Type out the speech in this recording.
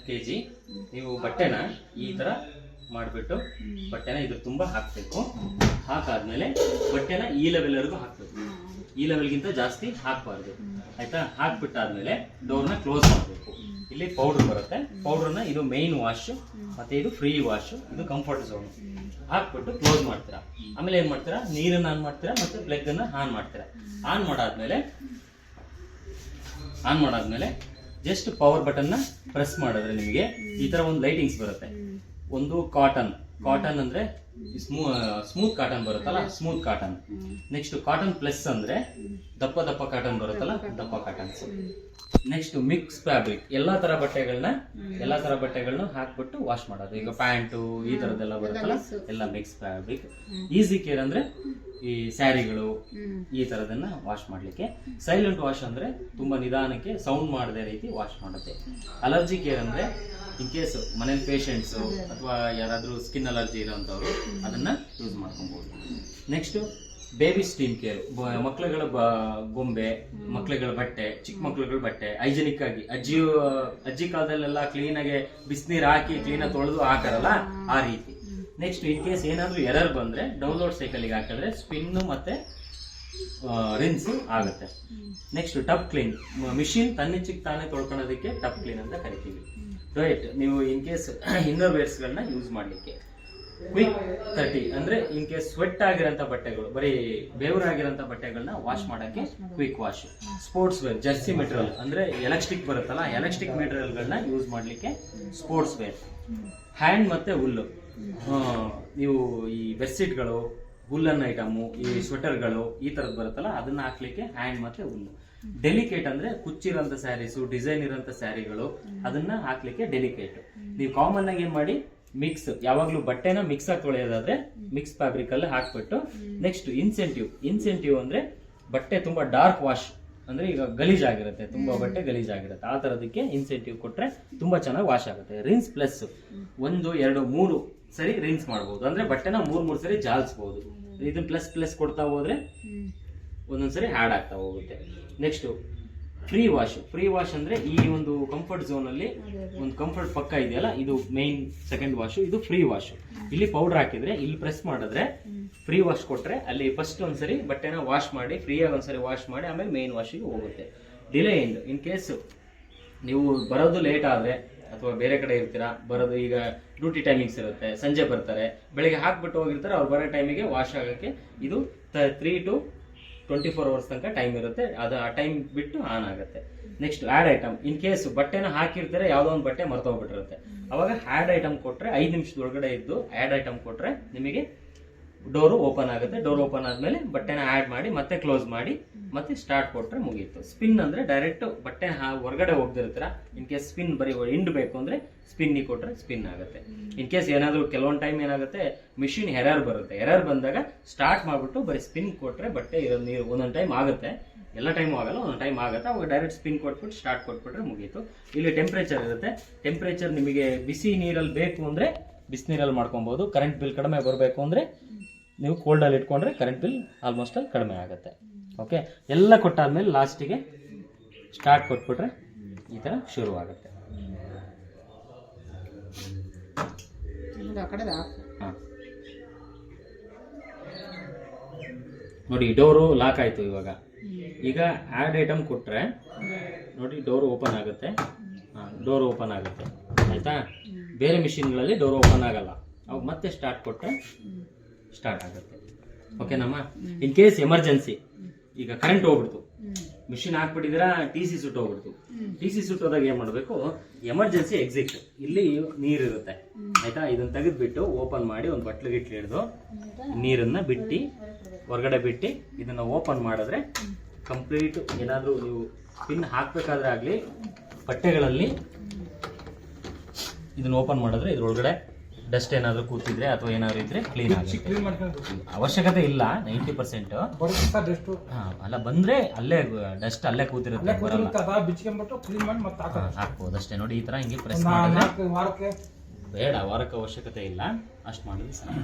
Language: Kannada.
kg ನೀವು ಬಟ್ಟೆನ ಈ ತರ ಮಾಡಿಬಿಟ್ಟು ಬಟ್ಟೆನ ಇದ್ರ ತುಂಬಾ ಹಾಕಬೇಕು. ಹಾಕಾದ್ಮೇಲೆ ಬಟ್ಟೆನ ಈ ಲೆವೆಲ್ ವರೆಗೂ ಹಾಕಬೇಕು. ಈ ಲೆವೆಲ್ಗಿಂತ ಜಾಸ್ತಿ ಹಾಕಬಾರ್ದು, ಆಯ್ತಾ? ಹಾಕ್ಬಿಟ್ಟಾದ್ಮೇಲೆ ಡೋರ್ನ ಕ್ಲೋಸ್ ಮಾಡಬೇಕು. ಇಲ್ಲಿ ಪೌಡರ್ ಬರುತ್ತೆ, ಪೌಡರ್ನ ಇದು ಮೈನ್ ವಾಶ್ ಮತ್ತೆ ಇದು ಫ್ರೀ ವಾಶ್, ಇದು ಕಂಫರ್ಟ್ ಝೋನ್. ಹಾಕ್ಬಿಟ್ಟು ಕ್ಲೋಸ್ ಮಾಡ್ತೀರಾ. ಆಮೇಲೆ ಏನ್ ಮಾಡ್ತೀರಾ, ನೀರನ್ನ ಆನ್ ಮಾಡ್ತೀರಾ ಮತ್ತೆ ಪ್ಲಗ್ ಅನ್ನ ಆನ್ ಮಾಡ್ತೀರಾ. ಆನ್ ಮಾಡಾದ್ಮೇಲೆ ಜಸ್ಟ್ ಪವರ್ ಬಟನ್ ನ ಪ್ರೆಸ್ ಮಾಡಿದ್ರೆ ನಿಮಗೆ ಈ ತರ ಒಂದು ಲೈಟಿಂಗ್ಸ್ ಬರುತ್ತೆ. ಒಂದು ಕಾಟನ್ ಅಂದ್ರೆ ಸ್ಮೂತ್ ಕಾಟನ್ ಬರುತ್ತಲ್ಲ, smooth cotton. Next cotton plus ಅಂದ್ರೆ ದಪ್ಪ ಕಾಟನ್ ಬರುತ್ತಲ್ಲ, ದಪ್ಪ ಕಾಟನ್ಸ್. ನೆಕ್ಸ್ಟ್ ಮಿಕ್ಸ್ ಫ್ಯಾಬ್ರಿಕ್, ಎಲ್ಲಾ ತರ ಬಟ್ಟೆಗಳನ್ನ ಹಾಕ್ಬಿಟ್ಟು ವಾಶ್ ಮಾಡೋದು. ಈಗ ಪ್ಯಾಂಟು ಈ ತರದೆಲ್ಲ ಬರುತ್ತಲ್ಲ, ಎಲ್ಲ ಮಿಕ್ಸ್ ಫ್ಯಾಬ್ರಿಕ್. ಈಸಿ ಕೇರ್ ಅಂದ್ರೆ ಈ ಸ್ಯಾರಿಗಳು ಈ ತರದನ್ನ ವಾಶ್ ಮಾಡ್ಲಿಕ್ಕೆ. ಸೈಲೆಂಟ್ ವಾಶ್ ಅಂದ್ರೆ ತುಂಬಾ ನಿಧಾನಕ್ಕೆ ಸೌಂಡ್ ಮಾಡದೆ ರೀತಿ ವಾಶ್ ಮಾಡುತ್ತೆ. ಅಲರ್ಜಿ ಕೇರ್ ಅಂದ್ರೆ ಇನ್ ಕೇಸ್ ಮನೇಲಿ ಪೇಷಂಟ್ಸ್ ಅಥವಾ ಯಾರಾದ್ರೂ ಸ್ಕಿನ್ ಅಲರ್ಜಿ ಇರೋಂಥವ್ರು ಅದನ್ನ ಯೂಸ್ ಮಾಡ್ಕೊಬಹುದು. ನೆಕ್ಸ್ಟ್ ಬೇಬಿ ಸ್ಟೀಮ್ ಕೇರ್, ಮಕ್ಕಳುಗಳ ಗೊಂಬೆ, ಮಕ್ಕಳುಗಳ ಬಟ್ಟೆ, ಚಿಕ್ಕ ಮಕ್ಕಳುಗಳ ಬಟ್ಟೆ ಹೈಜಿನಿಕ್ ಆಗಿ ಅಜ್ಜಿ ಕಾಲದಲ್ಲೆಲ್ಲ ಕ್ಲೀನ್ ಆಗಿ ಬಿಸಿನೀರು ಹಾಕಿ ಕ್ಲೀನ್ ಆಗಿ ತೊಳೆದು ಹಾಕಾರಲ್ಲ, ಆ ರೀತಿ. ನೆಕ್ಸ್ಟ್ ಇನ್ ಕೇಸ್ ಏನಾದ್ರೂ ಎರರ್ ಬಂದ್ರೆ ಡೌನ್ಲೋಡ್ ಸೈಕಲ್ಗೆ ಹಾಕಿದ್ರೆ ಸ್ಪಿನ್ ಮತ್ತೆ ರಿನ್ಸ್ ಆಗುತ್ತೆ. ನೆಕ್ಸ್ಟ್ ಟಬ್ ಕ್ಲೀನ್, ಮಿಷಿನ್ ತನ್ನಿಚ್ಚಿಗೆ ತಾನೇ ತೊಳ್ಕೊಳ್ಳೋದಕ್ಕೆ ಟಬ್ ಕ್ಲೀನ್ ಅಂತ ಕರಿತೀವಿ. ರೈಟ್, ನೀವು ಇನ್ ಕೇಸ್ ಇನ್ನರ್ ವೇರ್ಸ್ ಗಳನ್ನ ಯೂಸ್ ಮಾಡ್ಲಿಕ್ಕೆ. ಕ್ವಿಕ್ 30 ಅಂದ್ರೆ ಇನ್ ಕೇಸ್ ಸ್ವೆಟ್ ಆಗಿರೋಂಥ ಬಟ್ಟೆಗಳು, ಬರೀ ಬೇವರಾಗಿರೋಂಥ ಬಟ್ಟೆಗಳನ್ನ ವಾಶ್ ಮಾಡಕ್ಕೆ quick wash. Sports wear, jersey material ಅಂದ್ರೆ ಎಲಾಸ್ಟಿಕ್ ಬರುತ್ತಲ್ಲ, ಎಲಾಸ್ಟಿಕ್ ಮೆಟೀರಿಯಲ್ ಗಳನ್ನ ಯೂಸ್ ಮಾಡ್ಲಿಕ್ಕೆ ಸ್ಪೋರ್ಟ್ಸ್ ವೇರ್. ಹ್ಯಾಂಡ್ ಮತ್ತೆ ಹುಲ್ಲು, ನೀವು ಈ ಬೆಡ್ಶೀಟ್ಗಳು, ಹುಲ್ಲನ್ ಐಟಮು, ಈ ಸ್ವೆಟರ್ಗಳು ಈ ತರದ್ ಬರುತ್ತಲ್ಲ, ಅದನ್ನ ಹಾಕ್ಲಿಕ್ಕೆ ಹ್ಯಾಂಡ್ ಮತ್ತೆ ಹುಲ್ಲು. ಡೆಲಿಕೇಟ್ ಅಂದ್ರೆ ಕುಚ್ಚಿರೋಂಥ ಸ್ಯಾರೀಸು, ಡಿಸೈನ್ ಇರೋಂಥ ಸ್ಯಾರಿಗಳು, ಅದನ್ನ ಹಾಕ್ಲಿಕ್ಕೆ ಡೆಲಿಕೇಟ್. ನೀವು ಕಾಮನ್ ಆಗಿ ಏನ್ ಮಾಡಿ, ಮಿಕ್ಸ್, ಯಾವಾಗ್ಲೂ ಬಟ್ಟೆನ ಮಿಕ್ಸ್ ಆಗಿ ತೊಳೆಯೋದಾದ್ರೆ ಮಿಕ್ಸ್ ಫ್ಯಾಬ್ರಿಕ್ ಅಲ್ಲಿ ಹಾಕ್ಬಿಟ್ಟು. ನೆಕ್ಸ್ಟ್ ಇನ್ಸೆಂಟಿವ್ ಅಂದ್ರೆ ಬಟ್ಟೆ ತುಂಬಾ ಡಾರ್ಕ್ ವಾಶ್ ಅಂದ್ರೆ ಈಗ ಗಲೀಜಾಗಿರುತ್ತೆ, ತುಂಬಾ ಬಟ್ಟೆ ಗಲೀಜಾಗಿರುತ್ತೆ, ಆ ತರದಕ್ಕೆ ಇನ್ಸೆಂಟಿವ್ ಕೊಟ್ರೆ ತುಂಬಾ ಚೆನ್ನಾಗಿ ವಾಶ್ ಆಗುತ್ತೆ. ರಿನ್ಸ್ ಪ್ಲಸ್ 1 2 3 ಸರಿ ರಿನ್ಸ್ ಮಾಡಬಹುದು, ಅಂದ್ರೆ ಬಟ್ಟೆನ 3 ಸರಿ ಜಾಲಿಸಬಹುದು. ಇದನ್ನ ಪ್ಲಸ್ ಕೊಡ್ತಾ ಹೋದ್ರೆ ಒಂದೊಂದ್ಸರಿ ಹ್ಯಾಡ್ ಆಗ್ತಾ ಹೋಗುತ್ತೆ. ನೆಕ್ಸ್ಟ್ ಫ್ರೀ ವಾಶ್ ಅಂದ್ರೆ ಈ ಒಂದು ಕಂಫರ್ಟ್ ಝೋನ್ ಅಲ್ಲಿ ಒಂದು ಕಂಫರ್ಟ್ ಪಕ್ಕ ಇದೆಯಲ್ಲ, ಇದು ಮೈನ್ ಸೆಕೆಂಡ್ ವಾಶ್, ಇದು ಫ್ರೀ ವಾಶ್. ಇಲ್ಲಿ ಪೌಡರ್ ಹಾಕಿದ್ರೆ, ಇಲ್ಲಿ ಪ್ರೆಸ್ ಮಾಡಿದ್ರೆ ಫ್ರೀ ವಾಶ್ ಕೊಟ್ರೆ ಅಲ್ಲಿ ಫಸ್ಟ್ ಒಂದ್ಸರಿ ಬಟ್ಟೆನ ವಾಶ್ ಮಾಡಿ, ಫ್ರೀಯಾಗಿ ಒಂದ್ಸರಿ ವಾಶ್ ಮಾಡಿ ಆಮೇಲೆ ಮೈನ್ ವಾಶಿಗೆ ಹೋಗುತ್ತೆ. ಡಿಲೇ ಎಂಡ್, ಇನ್ ಕೇಸ್ ನೀವು ಬರೋದು ಲೇಟ್ ಆದ್ರೆ ಅಥವಾ ಬೇರೆ ಕಡೆ ಇರ್ತೀರಾ, ಬರೋದು ಈಗ ಡ್ಯೂಟಿ ಟೈಮಿಂಗ್ಸ್ ಇರುತ್ತೆ, ಸಂಜೆ ಬರ್ತಾರೆ, ಬೆಳಿಗ್ಗೆ ಹಾಕ್ಬಿಟ್ಟು ಹೋಗಿರ್ತಾರೆ, ಅವ್ರು ಬರೋ ಟೈಮಿಗೆ ವಾಶ್ ಆಗಕ್ಕೆ ಇದು 3 to 24 hours ತನಕ ಟೈಮ್ ಇರುತ್ತೆ. ಅದು ಆ ಟೈಮ್ ಬಿಟ್ಟು ಆನ್ ಆಗುತ್ತೆ. Next add item, in case ಬಟ್ಟೆನ ಹಾಕಿರ್ತಾರೆ, ಯಾವ್ದೋ ಒಂದು ಬಟ್ಟೆ ಮರ್ತೋಗ್ಬಿಟ್ಟಿರುತ್ತೆ, ಅವಾಗ ಆಡ್ ಐಟಮ್ ಕೊಟ್ರೆ 5 ನಿಮಿಷದೊಳಗಡೆ ಇದ್ದು ಆಡ್ ಐಟಮ್ ಕೊಟ್ರೆ ನಿಮಗೆ ಡೋರು ಓಪನ್ ಆಗುತ್ತೆ. ಡೋರ್ ಓಪನ್ ಆದ್ಮೇಲೆ ಬಟ್ಟೆನ ಆಡ್ ಮಾಡಿ ಮತ್ತೆ ಕ್ಲೋಸ್ ಮಾಡಿ ಮತ್ತೆ ಸ್ಟಾರ್ಟ್ ಕೊಟ್ರೆ ಮುಗೀತು. ಸ್ಪಿನ್ ಅಂದ್ರೆ ಡೈರೆಕ್ಟ್ ಬಟ್ಟೆ ಹೊರಗಡೆ ಹೋಗ್ದಿರ್ತೀರ, ಇನ್ ಕೇಸ್ ಸ್ಪಿನ್ ಬರೀ ಹಿಂಡ್ ಬೇಕು ಅಂದ್ರೆ ಸ್ಪಿನ್ ಕೊಟ್ರೆ ಸ್ಪಿನ್ ಆಗುತ್ತೆ. ಇನ್ ಕೇಸ್ ಏನಾದ್ರು ಕೆಲವೊಂದು ಟೈಮ್ ಏನಾಗುತ್ತೆ, ಮಿಷಿನ್ ಎರರ್ ಬರುತ್ತೆ, ಎರರ್ ಬಂದಾಗ ಸ್ಟಾರ್ಟ್ ಮಾಡ್ಬಿಟ್ಟು ಬರೀ ಸ್ಪಿನ್ ಕೊಟ್ರೆ ಬಟ್ಟೆ ಇರೋ ನೀರು ಒಂದೊಂದು ಟೈಮ್ ಆಗುತ್ತೆ, ಎಲ್ಲ ಟೈಮು ಆಗಲ್ಲ, ಒಂದೊಂದು ಟೈಮ್ ಆಗುತ್ತೆ, ಅವಾಗ ಡೈರೆಕ್ಟ್ ಸ್ಪಿನ್ ಕೊಟ್ಬಿಟ್ಟು ಸ್ಟಾರ್ಟ್ ಕೊಟ್ಬಿಟ್ರೆ ಮುಗೀತು. ಇಲ್ಲಿ ಟೆಂಪ್ರೇಚರ್ ಇರುತ್ತೆ, ಟೆಂಪ್ರೇಚರ್ ನಿಮಗೆ ಬಿಸಿ ನೀರಲ್ಲಿ ಬೇಕು ಅಂದ್ರೆ ಬಿಸಿನೀರಲ್ಲಿ ಮಾಡ್ಕೊಬಹುದು. ಕರೆಂಟ್ ಬಿಲ್ ಕಡಿಮೆ ಬರಬೇಕು ಅಂದ್ರೆ ನೀವು ಕೋಲ್ಡಲ್ಲಿ ಇಟ್ಕೊಂಡ್ರೆ ಕರೆಂಟ್ ಬಿಲ್ ಆಲ್ಮೋಸ್ಟ್ ಅಲ್ಲಿ ಕಡಿಮೆ ಆಗುತ್ತೆ. ಓಕೆ, ಎಲ್ಲ ಕೊಟ್ಟಾದ್ಮೇಲೆ ಲಾಸ್ಟಿಗೆ ಸ್ಟಾರ್ಟ್ ಕೊಟ್ಬಿಟ್ರೆ ಈ ಥರ ಶುರುವಾಗುತ್ತೆ. ಹಾಂ, ನೋಡಿ ಡೋರು ಲಾಕ್ ಆಯಿತು. ಈಗ ಆ್ಯಡ್ ಐಟಮ್ ಕೊಟ್ಟರೆ ನೋಡಿ ಡೋರ್ ಓಪನ್ ಆಗುತ್ತೆ. ಹಾಂ, ಡೋರ್ ಓಪನ್ ಆಗುತ್ತೆ, ಆಯಿತಾ? ಬೇರೆ ಮಿಷಿನ್ಗಳಲ್ಲಿ ಡೋರ್ ಓಪನ್ ಆಗಲ್ಲ, ಅವಾಗ ಮತ್ತೆ ಸ್ಟಾರ್ಟ್ ಕೊಟ್ಟರೆ ಸ್ಟಾರ್ಟ್ ಆಗುತ್ತೆ. ಓಕೆನಮ್ಮ? ಇನ್ ಕೇಸ್ ಎಮರ್ಜೆನ್ಸಿ, ಈಗ ಕರೆಂಟ್ ಹೋಗ್ಬಿಡ್ತು, ಮಿಷಿನ್ ಹಾಕ್ಬಿಟ್ಟಿದ್ದೀರಾ, TC ಸುಟ್ಟೋಗ್ಬಿಡ್ತು. TC ಸುಟ್ಟೋದಾಗ ಏನ್ ಮಾಡಬೇಕು, ಎಮರ್ಜೆನ್ಸಿ ಎಕ್ಸಿಟ್, ಇಲ್ಲಿ ನೀರಿರುತ್ತೆ, ಆಯ್ತಾ? ಇದನ್ನ ತೆಗೆದ್ಬಿಟ್ಟು ಓಪನ್ ಮಾಡಿ ಒಂದು ಬಟ್ಲಿಗಿಟ್ಲಿ ಹಿಡಿದು ನೀರನ್ನ ಬಿಟ್ಟು ಹೊರಗಡೆ ಬಿಟ್ಟು ಇದನ್ನ ಓಪನ್ ಮಾಡಿದ್ರೆ ಕಂಪ್ಲೀಟ್ ಏನಾದರೂ ನೀವು ಪಿನ್ ಹಾಕ್ಬೇಕಾದ್ರೆ ಆಗಲಿ, ಬಟ್ಟೆಗಳಲ್ಲಿ ಇದನ್ನ ಓಪನ್ ಮಾಡಿದ್ರೆ ಇದ್ರೊಳಗಡೆ ಡಸ್ಟ್ ಏನಾದರೂ ಕೂತಿದ್ರೆ ಅಥವಾ ಏನಾದ್ರು ಇದ್ರೆ ಕ್ಲೀನ್ ಆಗುತ್ತೆ. ಅವಶ್ಯಕತೆ ಇಲ್ಲ 90%. ಅಲ್ಲ ಬಂದ್ರೆ ಅಲ್ಲೇ ಡಸ್ಟ್ ಅಲ್ಲೇ ಕೂತಿರುತ್ತೆ, ಹಾಕ್ಬೋದು ಅಷ್ಟೇ. ನೋಡಿ ಈ ತರ ಹಿಂಗೆ ಪ್ರೆಸ್ ಮಾಡಿದ್ರೆ ಬೇಡ, ವಾರಕ್ಕೆ ಅವಶ್ಯಕತೆ ಇಲ್ಲ, ಅಷ್ಟು ಮಾಡಿದ್ರೆ ಸಾಕು.